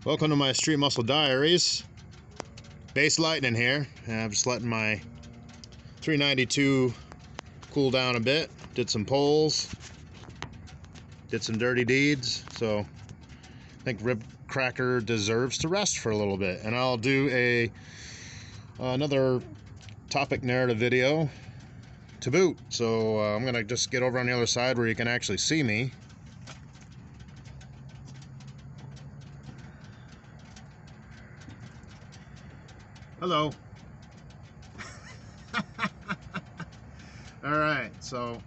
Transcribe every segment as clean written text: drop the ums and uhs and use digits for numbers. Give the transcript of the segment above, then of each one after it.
Welcome to my Street Muscle Diaries. Base lightning here. I'm just letting my 392 cool down a bit. Did some pulls. Did some dirty deeds. So I think Rib Cracker deserves to rest for a little bit. And I'll do another topic narrative video to boot. So I'm going to just get over on the other side where you can actually see me. Hello. All right, so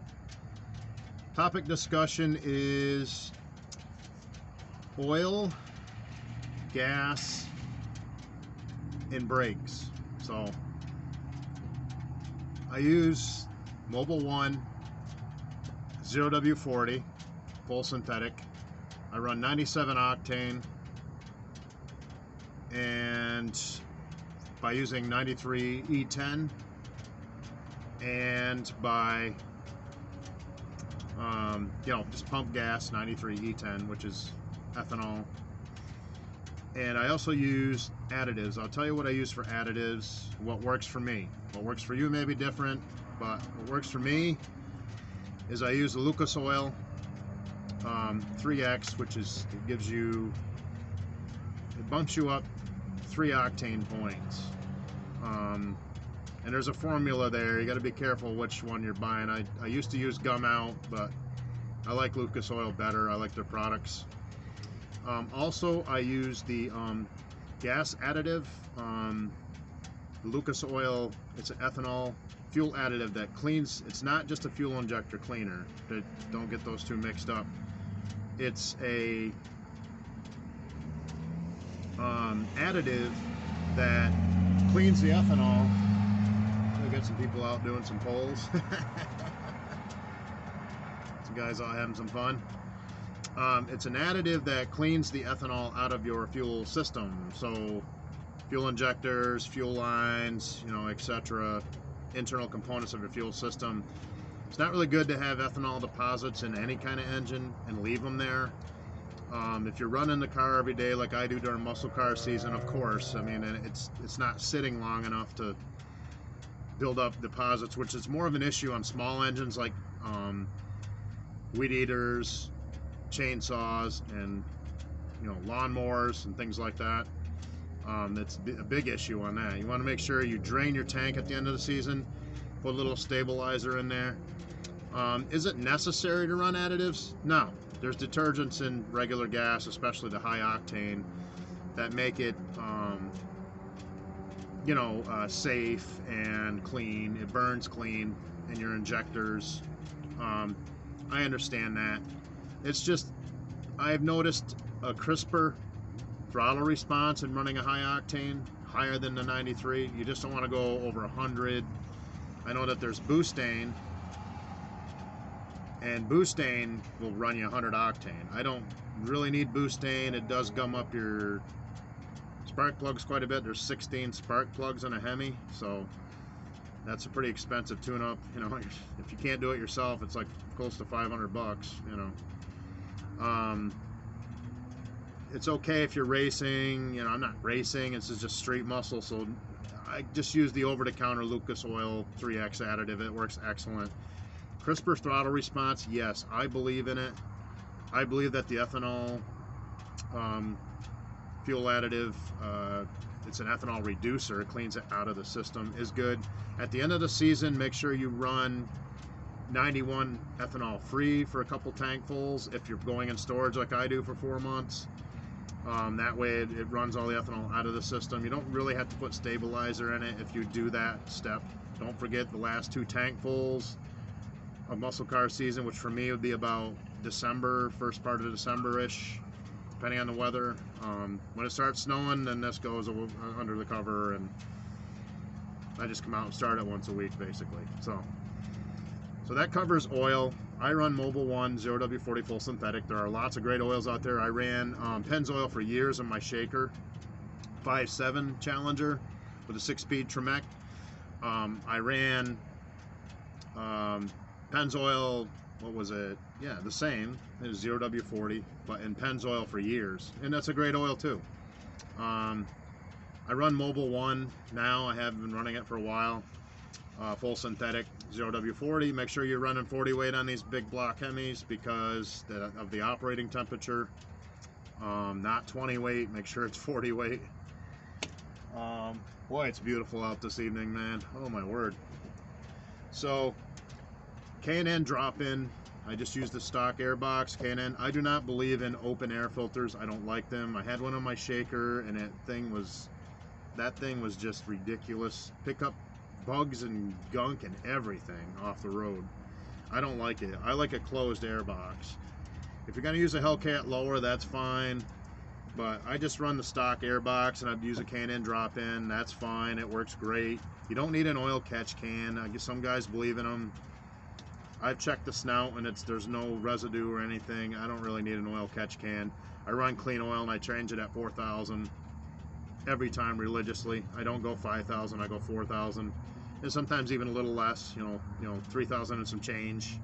topic discussion is oil, gas, and brakes. So I use Mobil 1 0W40 full synthetic. I run 97 octane, and by using 93 E10 and by just pump gas 93 E10, which is ethanol. And I also use additives. I'll tell you what I use for additives, what works for me. What works for you may be different, but what works for me is I use the Lucas Oil 3X, which is, it bumps you up 3 octane points. And there's a formula there. You got to be careful which one you're buying. I used to use Gum Out, but I like Lucas Oil better. I like their products. Also, I use the gas additive. The Lucas Oil, it's an ethanol fuel additive that cleans. It's not just a fuel injector cleaner. Don't get those two mixed up. It's a additive that cleans the ethanol. We'll get some people out doing some polls. Some guys all having some fun. It's an additive that cleans the ethanol out of your fuel system. So fuel injectors, fuel lines, etc., internal components of your fuel system. It's not really good to have ethanol deposits in any kind of engine and leave them there. If you're running the car every day like I do during muscle car season, of course, I mean, it's not sitting long enough to build up deposits, which is more of an issue on small engines like weed eaters, chainsaws, and lawnmowers and things like that. That's a big issue on that. You want to make sure you drain your tank at the end of the season, put a little stabilizer in there. Is it necessary to run additives? No. There's detergents in regular gas, especially the high octane, that make it safe and clean. It burns clean in your injectors. I understand that. It's just, I've noticed a crisper throttle response in running a high octane, higher than the 93. You just don't want to go over 100. I know that there's butane, and butane will run you 100 octane. I don't really need butane. It does gum up your spark plugs quite a bit. There's 16 spark plugs in a Hemi, so that's a pretty expensive tune-up. If you can't do it yourself, it's like close to 500 bucks. It's okay if you're racing. I'm not racing. This is just street muscle, so I just use the over-the-counter Lucas Oil 3X additive. It works excellent. Crisper throttle response, yes, I believe in it. I believe that the ethanol fuel additive, it's an ethanol reducer, it cleans it out of the system, is good. At the end of the season, make sure you run 91 ethanol free for a couple tankfuls if you're going in storage like I do for 4 months. That way it runs all the ethanol out of the system. You don't really have to put stabilizer in it if you do that step. Don't forget the last 2 tankfuls of muscle car season, which for me would be about December, first part of December-ish, depending on the weather. When it starts snowing, then this goes under the cover, and I just come out and start it once a week, basically. So that covers oil. I run Mobil 1 0W40 full synthetic. There are lots of great oils out there. I ran Pennzoil for years in my shaker, 5.7 Challenger with a 6-speed Tremec. I ran Pennzoil, what was it? Yeah, the same. It was 0W40, but in Pennzoil for years. And that's a great oil too. I run Mobile 1 now. I have been running it for a while. Full synthetic 0W40. Make sure you're running 40 weight on these big block Hemis because of the operating temperature. Not 20 weight. Make sure it's 40 weight. Boy, it's beautiful out this evening, man. Oh my word. So K&N drop-in. I just use the stock airbox K&N. I do not believe in open air filters. I don't like them. I had one on my shaker, and that thing was just ridiculous. Pick up bugs and gunk and everything off the road. I don't like it. I like a closed airbox. If you're going to use a Hellcat lower, that's fine. But I just run the stock airbox, and I'd use a K&N drop-in. That's fine. It works great. You don't need an oil catch can. I guess some guys believe in them. I've checked the snout, and there's no residue or anything. I don't really need an oil catch can. I run clean oil, and I change it at 4,000 every time religiously. I don't go 5,000. I go 4,000, and sometimes even a little less. You know, 3,000 and some change.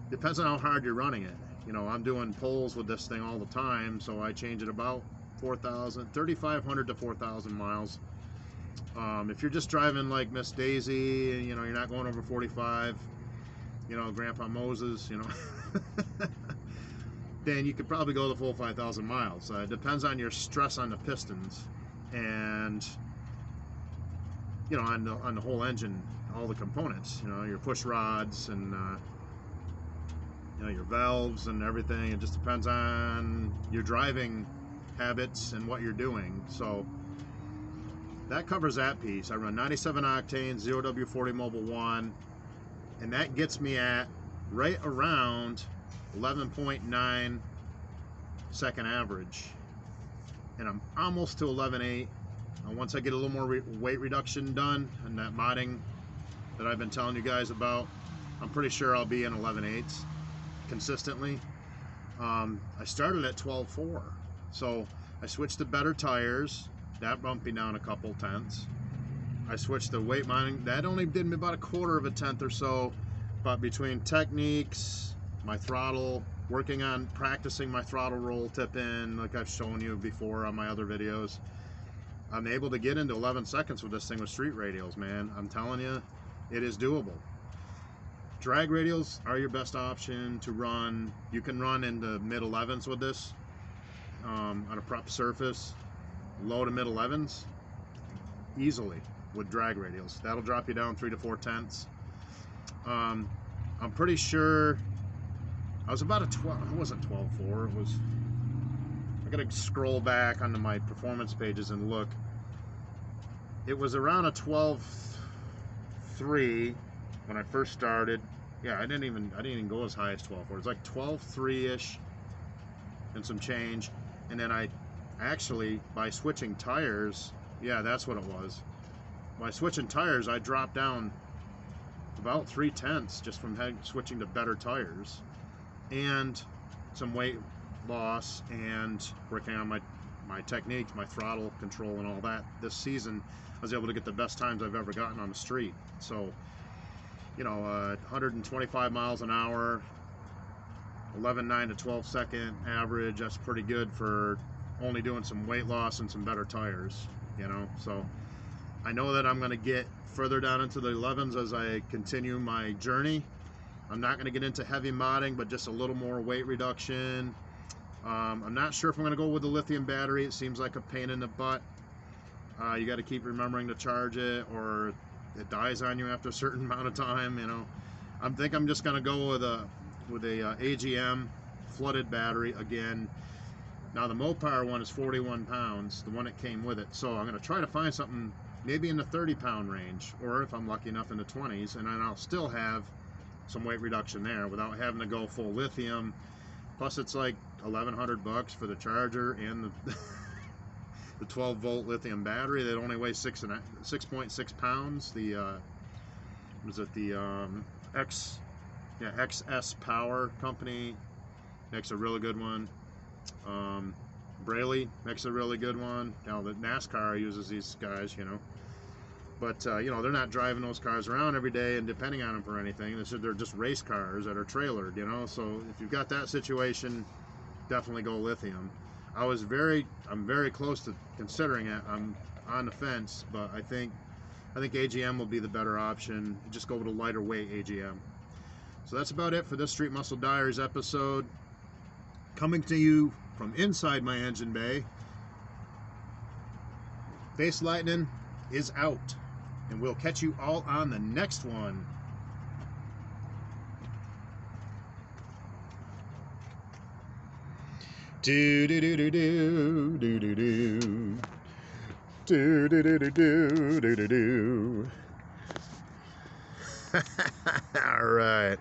Depends on how hard you're running it. You know, I'm doing pulls with this thing all the time, so I change it about 4,000, 3,500 to 4,000 miles. If you're just driving like Miss Daisy, and you know, you're not going over 45, you know, Grandpa Moses, you know, then you could probably go the full 5,000 miles. It depends on your stress on the pistons and, you know, on the whole engine, all the components, you know, your push rods and, you know, your valves and everything. It just depends on your driving habits and what you're doing. So that covers that piece. I run 97 octane 0W40 Mobile 1, and that gets me at right around 11.9 second average, and I'm almost to 11.8. Once I get a little more weight reduction done and that modding that I've been telling you guys about, I'm pretty sure I'll be in 11.8 consistently. I started at 12.4, so I switched to better tires. That bumped me down a couple tenths. I switched to weight mining. That only did me about a quarter of a tenth or so, but between techniques, my throttle, working on practicing my throttle roll tip in like I've shown you before on my other videos, I'm able to get into 11 seconds with this thing with street radials, man. I'm telling you, it is doable. Drag radials are your best option to run. You can run into mid 11s with this on a prep surface, low to mid 11s easily with drag radials. That'll drop you down 3 to 4 tenths. I'm pretty sure I was about a 12. It wasn't 12.4. It was. I gotta scroll back onto my performance pages and look. It was around a 12.3 when I first started. Yeah, I didn't even go as high as 12.4. It's like 12.3-ish and some change. And then I actually, by switching tires, yeah, that's what it was. By switching tires, I dropped down about 3 tenths just from switching to better tires, and some weight loss and working on my techniques, my throttle control and all that. This season I was able to get the best times I've ever gotten on the street. So, you know, 125 miles an hour, 11.9 to 12 second average, that's pretty good for only doing some weight loss and some better tires, you know. So I know that I'm going to get further down into the 11s as I continue my journey. I'm not going to get into heavy modding, but just a little more weight reduction. I'm not sure if I'm going to go with the lithium battery. It seems like a pain in the butt. You got to keep remembering to charge it, or it dies on you after a certain amount of time, you know. I think I'm just going to go with a AGM flooded battery again. Now the Mopar one is 41 pounds, the one that came with it. So I'm going to try to find something maybe in the 30-pound range, or if I'm lucky enough in the 20s, and then I'll still have some weight reduction there without having to go full lithium. Plus it's like $1,100 for the charger and the 12-volt lithium battery that only weighs 6.6 pounds. The was it the XS Power company makes a really good one. Braley makes a really good one. Now the NASCAR uses these guys, you know, but you know, they're not driving those cars around every day and depending on them for anything. They're just race cars that are trailered, you know. So if you've got that situation, definitely go lithium. I'm very close to considering it. I'm on the fence, but I think AGM will be the better option. Just go with a lighter weight AGM. So that's about it for this Street Muscle Diaries episode. Coming to you from inside my engine bay. Face Lightning is out, and we'll catch you all on the next one. Do do do do do do do do do do do do do do do. All right.